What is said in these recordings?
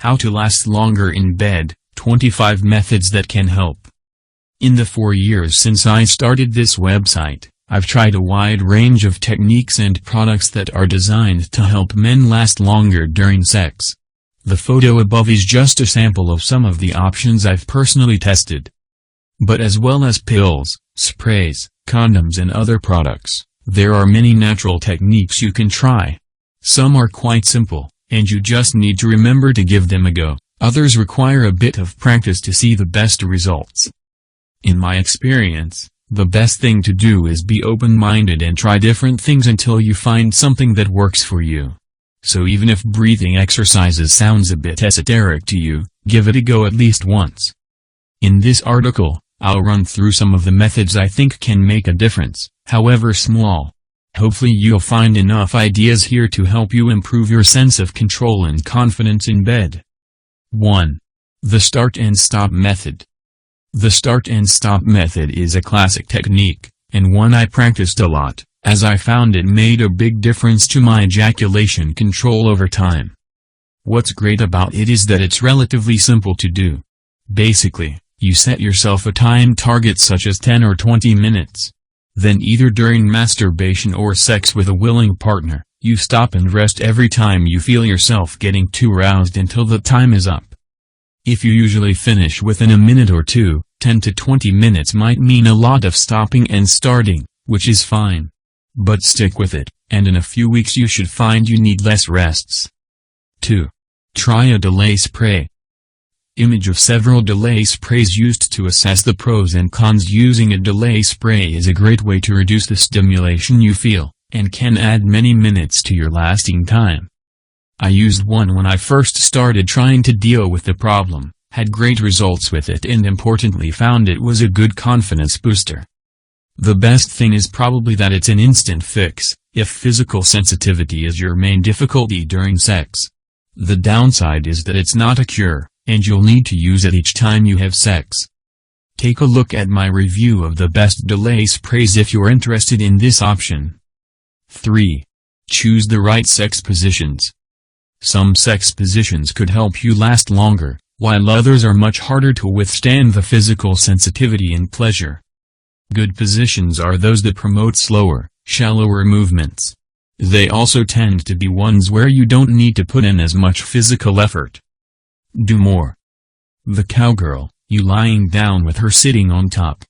How to last longer in bed, 25 methods that can help. In the 4 years since I started this website, I've tried a wide range of techniques and products that are designed to help men last longer during sex. The photo above is just a sample of some of the options I've personally tested. But as well as pills, sprays, condoms and other products, there are many natural techniques you can try. Some are quite simple, and you just need to remember to give them a go. Others require a bit of practice to see the best results. In my experience, the best thing to do is be open-minded and try different things until you find something that works for you. So even if breathing exercises sounds a bit esoteric to you, give it a go at least once. In this article, I'll run through some of the methods I think can make a difference, however small. Hopefully you'll find enough ideas here to help you improve your sense of control and confidence in bed. 1. The start and stop method. The start and stop method is a classic technique, and one I practiced a lot, as I found it made a big difference to my ejaculation control over time. What's great about it is that it's relatively simple to do. Basically, you set yourself a time target such as 10 or 20 minutes. Then either during masturbation or sex with a willing partner, you stop and rest every time you feel yourself getting too aroused until the time is up. If you usually finish within a minute or two, 10 to 20 minutes might mean a lot of stopping and starting, which is fine. But stick with it, and in a few weeks you should find you need less rests. 2. Try a delay spray. Image of several delay sprays used to assess the pros and cons. Using a delay spray is a great way to reduce the stimulation you feel, and can add many minutes to your lasting time. I used one when I first started trying to deal with the problem, had great results with it and importantly found it was a good confidence booster. The best thing is probably that it's an instant fix, if physical sensitivity is your main difficulty during sex. The downside is that it's not a cure, and you'll need to use it each time you have sex. Take a look at my review of the best delay sprays if you're interested in this option. 3. Choose the right sex positions. Some sex positions could help you last longer, while others are much harder to withstand the physical sensitivity and pleasure. Good positions are those that promote slower, shallower movements. They also tend to be ones where you don't need to put in as much physical effort. Do more. The cowgirl, you lying down with her sitting on top.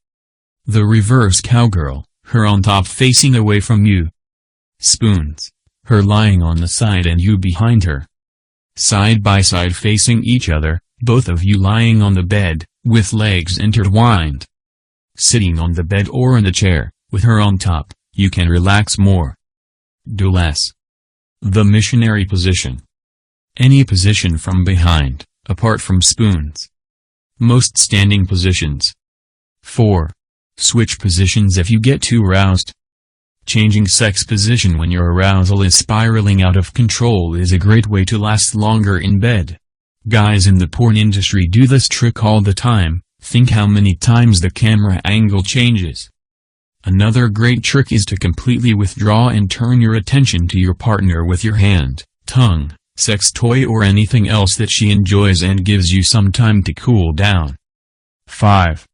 The reverse cowgirl, her on top facing away from you. Spoons, her lying on the side and you behind her. Side by side facing each other, both of you lying on the bed, with legs intertwined. Sitting on the bed or in a chair, with her on top, you can relax more. Do less. The missionary position. Any position from behind, apart from spoons. Most standing positions. 4. Switch positions if you get too aroused. Changing sex position when your arousal is spiraling out of control is a great way to last longer in bed. Guys in the porn industry do this trick all the time. Think how many times the camera angle changes. Another great trick is to completely withdraw and turn your attention to your partner with your hand, tongue, sex toy or anything else that she enjoys and gives you some time to cool down. 5.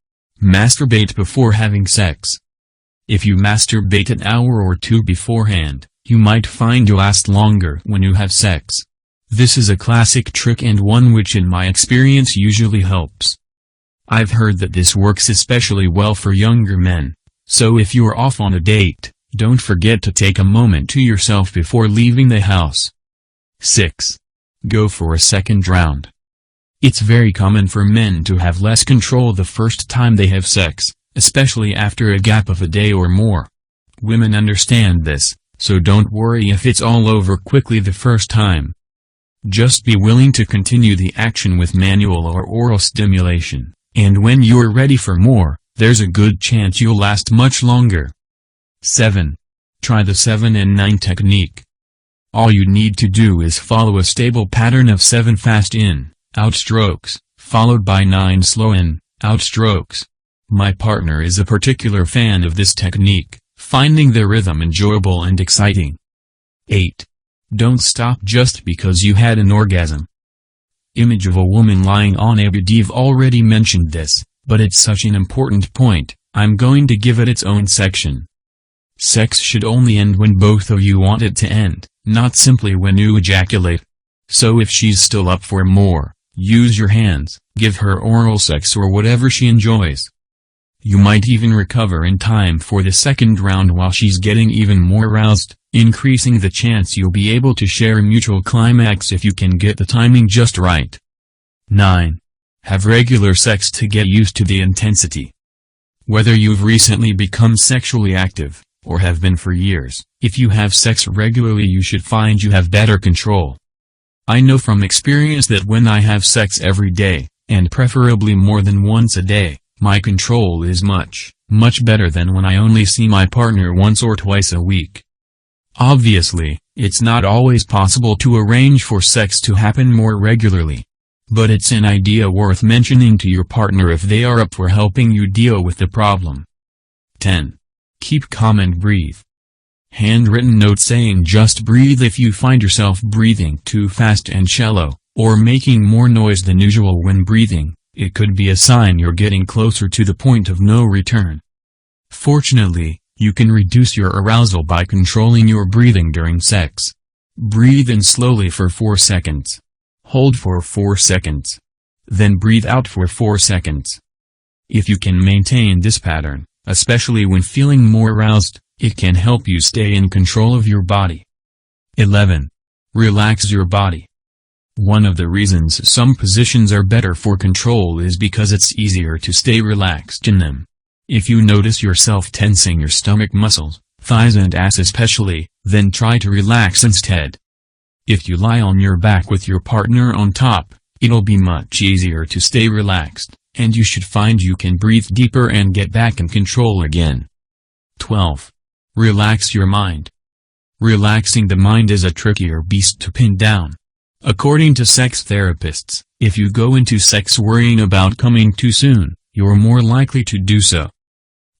Masturbate before having sex. If you masturbate an hour or two beforehand, you might find you last longer when you have sex. This is a classic trick and one which in my experience usually helps. I've heard that this works especially well for younger men, so if you're off on a date, don't forget to take a moment to yourself before leaving the house. 6. Go for a second round. It's very common for men to have less control the first time they have sex, especially after a gap of a day or more. Women understand this, so don't worry if it's all over quickly the first time. Just be willing to continue the action with manual or oral stimulation, and when you're ready for more, there's a good chance you'll last much longer. 7. Try the 7 and 9 technique. All you need to do is follow a stable pattern of 7 fast in, out strokes, followed by 9 slow in, out strokes. My partner is a particular fan of this technique, finding the rhythm enjoyable and exciting. 8. Don't stop just because you had an orgasm. Image of a woman lying on a bed. I've already mentioned this, but it's such an important point, I'm going to give it its own section. Sex should only end when both of you want it to end, not simply when you ejaculate. So if she's still up for more, use your hands, give her oral sex or whatever she enjoys. You might even recover in time for the second round while she's getting even more aroused, increasing the chance you'll be able to share a mutual climax if you can get the timing just right. 9. Have regular sex to get used to the intensity. Whether you've recently become sexually active, or have been for years, if you have sex regularly you should find you have better control. I know from experience that when I have sex every day, and preferably more than once a day, my control is much better than when I only see my partner once or twice a week. Obviously, it's not always possible to arrange for sex to happen more regularly. But it's an idea worth mentioning to your partner if they are up for helping you deal with the problem. 10. Keep calm and breathe. Handwritten note saying just breathe if you find yourself breathing too fast and shallow, or making more noise than usual when breathing, it could be a sign you're getting closer to the point of no return. Fortunately, you can reduce your arousal by controlling your breathing during sex. Breathe in slowly for 4 seconds. Hold for 4 seconds. Then breathe out for 4 seconds. If you can maintain this pattern, especially when feeling more aroused, it can help you stay in control of your body. 11. Relax your body. One of the reasons some positions are better for control is because it's easier to stay relaxed in them. If you notice yourself tensing your stomach muscles, thighs and ass especially, then try to relax instead. If you lie on your back with your partner on top, it'll be much easier to stay relaxed, and you should find you can breathe deeper and get back in control again. 12. Relax your mind. Relaxing the mind is a trickier beast to pin down. According to sex therapists, if you go into sex worrying about coming too soon, you're more likely to do so.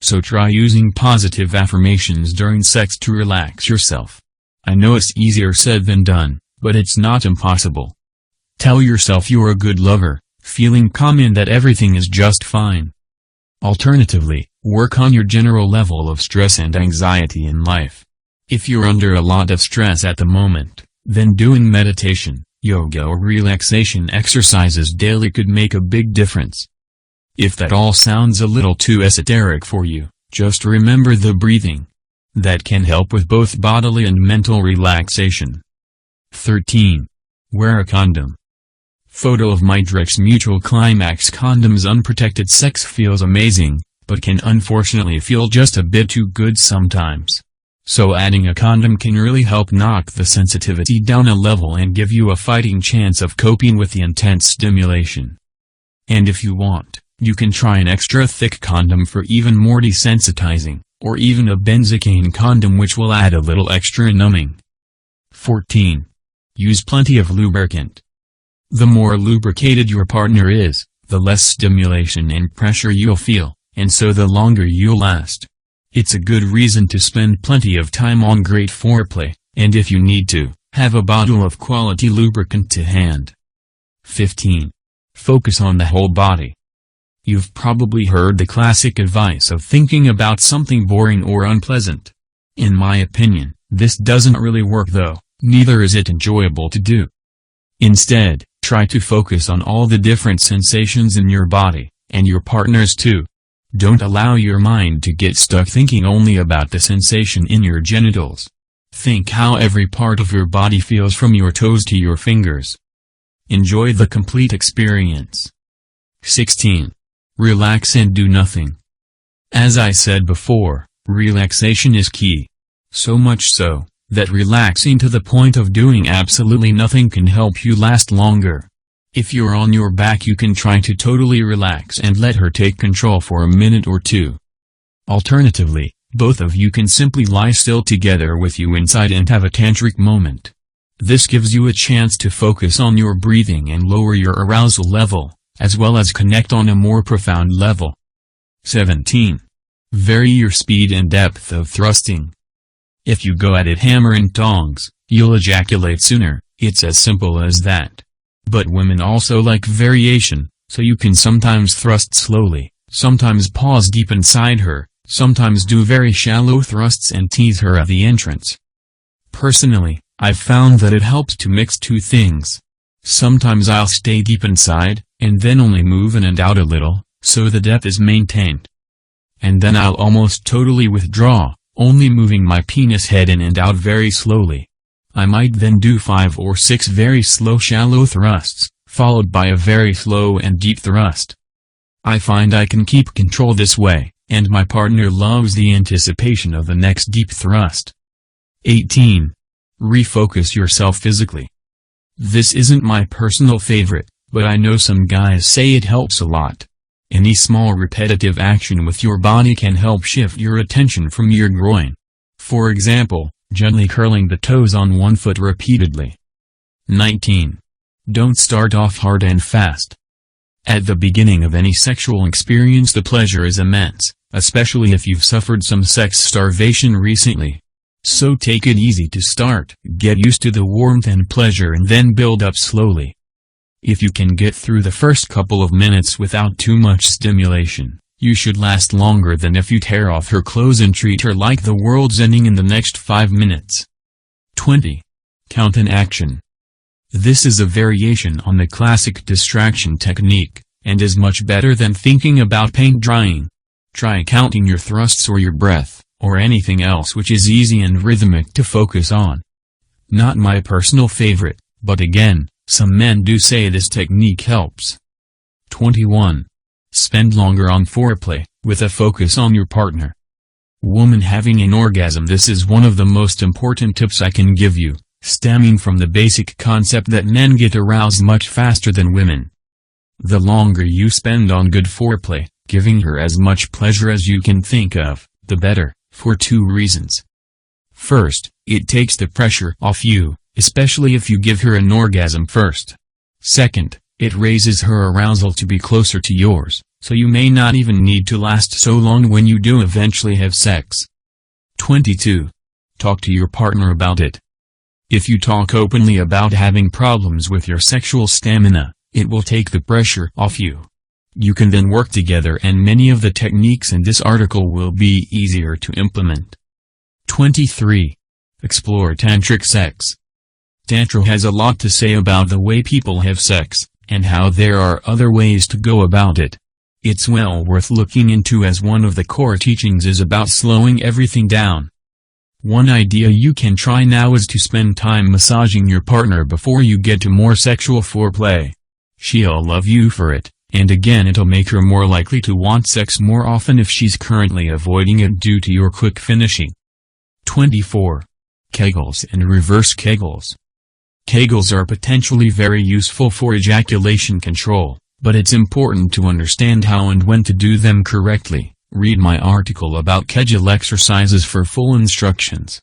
So try using positive affirmations during sex to relax yourself. I know it's easier said than done, but it's not impossible. Tell yourself you're a good lover, feeling calm and that everything is just fine. Alternatively, work on your general level of stress and anxiety in life. If you're under a lot of stress at the moment, then doing meditation, yoga or relaxation exercises daily could make a big difference. If that all sounds a little too esoteric for you, just remember the breathing. That can help with both bodily and mental relaxation. 13. Wear a condom. Photo of Midrex Mutual Climax condoms. Unprotected sex feels amazing, but can unfortunately feel just a bit too good sometimes. So adding a condom can really help knock the sensitivity down a level and give you a fighting chance of coping with the intense stimulation. And if you want, you can try an extra thick condom for even more desensitizing, or even a benzocaine condom which will add a little extra numbing. 14. Use plenty of lubricant. The more lubricated your partner is, the less stimulation and pressure you'll feel, and so the longer you'll last. It's a good reason to spend plenty of time on great foreplay, and if you need to, have a bottle of quality lubricant to hand. 15. Focus on the whole body. You've probably heard the classic advice of thinking about something boring or unpleasant. In my opinion, this doesn't really work though, neither is it enjoyable to do. Instead, try to focus on all the different sensations in your body, and your partner's too. Don't allow your mind to get stuck thinking only about the sensation in your genitals. Think how every part of your body feels from your toes to your fingers. Enjoy the complete experience. 16. Relax and do nothing. As I said before, relaxation is key. So much so, that relaxing to the point of doing absolutely nothing can help you last longer. If you're on your back you can try to totally relax and let her take control for a minute or two. Alternatively, both of you can simply lie still together with you inside and have a tantric moment. This gives you a chance to focus on your breathing and lower your arousal level, as well as connect on a more profound level. 17. Vary your speed and depth of thrusting. If you go at it hammer and tongs, you'll ejaculate sooner, it's as simple as that. But women also like variation, so you can sometimes thrust slowly, sometimes pause deep inside her, sometimes do very shallow thrusts and tease her at the entrance. Personally, I've found that it helps to mix two things. Sometimes I'll stay deep inside, and then only move in and out a little, so the depth is maintained. And then I'll almost totally withdraw, only moving my penis head in and out very slowly. I might then do 5 or 6 very slow shallow thrusts, followed by a very slow and deep thrust. I find I can keep control this way, and my partner loves the anticipation of the next deep thrust. 18. Refocus yourself physically. This isn't my personal favorite, but I know some guys say it helps a lot. Any small repetitive action with your body can help shift your attention from your groin. For example, gently curling the toes on one foot repeatedly. 19. Don't start off hard and fast. At the beginning of any sexual experience the pleasure is immense, especially if you've suffered some sex starvation recently. So take it easy to start, get used to the warmth and pleasure and then build up slowly. If you can get through the first couple of minutes without too much stimulation, you should last longer than if you tear off her clothes and treat her like the world's ending in the next 5 minutes. 20. Count in action. This is a variation on the classic distraction technique, and is much better than thinking about paint drying. Try counting your thrusts or your breath, or anything else which is easy and rhythmic to focus on. Not my personal favorite, but again, some men do say this technique helps. 21. Spend longer on foreplay, with a focus on your partner. Woman having an orgasm. This is one of the most important tips I can give you, stemming from the basic concept that men get aroused much faster than women. The longer you spend on good foreplay, giving her as much pleasure as you can think of, the better, for 2 reasons. First, it takes the pressure off you, especially if you give her an orgasm first. Second, it raises her arousal to be closer to yours, so you may not even need to last so long when you do eventually have sex. 22. Talk to your partner about it. If you talk openly about having problems with your sexual stamina, it will take the pressure off you. You can then work together and many of the techniques in this article will be easier to implement. 23. Explore tantric sex. Tantra has a lot to say about the way people have sex, and how there are other ways to go about it. It's well worth looking into as one of the core teachings is about slowing everything down. One idea you can try now is to spend time massaging your partner before you get to more sexual foreplay. She'll love you for it, and again it'll make her more likely to want sex more often if she's currently avoiding it due to your quick finishing. 24. Kegels and reverse Kegels. Kegels are potentially very useful for ejaculation control, but it's important to understand how and when to do them correctly. Read my article about Kegel exercises for full instructions.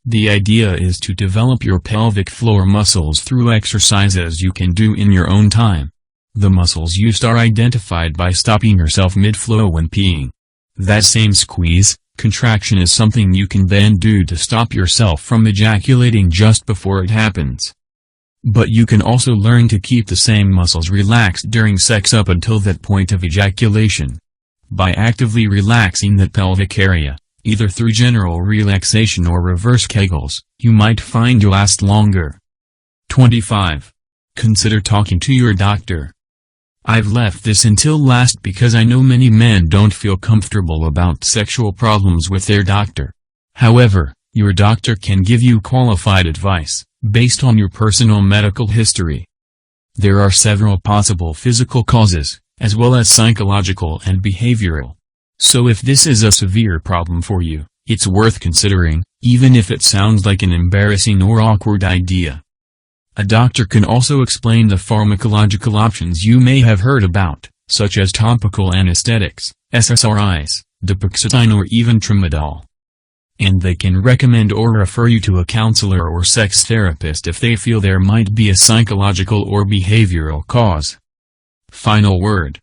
The idea is to develop your pelvic floor muscles through exercises you can do in your own time. The muscles used are identified by stopping yourself mid-flow when peeing. That same squeeze, contraction is something you can then do to stop yourself from ejaculating just before it happens. But you can also learn to keep the same muscles relaxed during sex up until that point of ejaculation. By actively relaxing that pelvic area, either through general relaxation or reverse Kegels, you might find you last longer. 25. Consider talking to your doctor. I've left this until last because I know many men don't feel comfortable about sexual problems with their doctor. However, your doctor can give you qualified advice, based on your personal medical history. There are several possible physical causes, as well as psychological and behavioral. So if this is a severe problem for you, it's worth considering, even if it sounds like an embarrassing or awkward idea. A doctor can also explain the pharmacological options you may have heard about, such as topical anesthetics, SSRIs, duloxetine or even tramadol. And they can recommend or refer you to a counselor or sex therapist if they feel there might be a psychological or behavioral cause. Final word.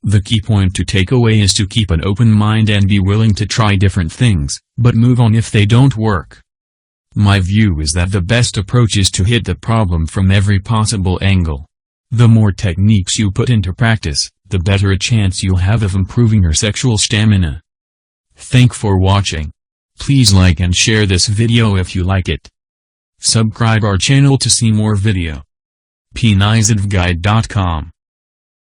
The key point to take away is to keep an open mind and be willing to try different things, but move on if they don't work. My view is that the best approach is to hit the problem from every possible angle. The more techniques you put into practice, the better a chance you'll have of improving your sexual stamina. Thanks for watching. Please like and share this video if you like it. Subscribe our channel to see more video. penisadvguide.com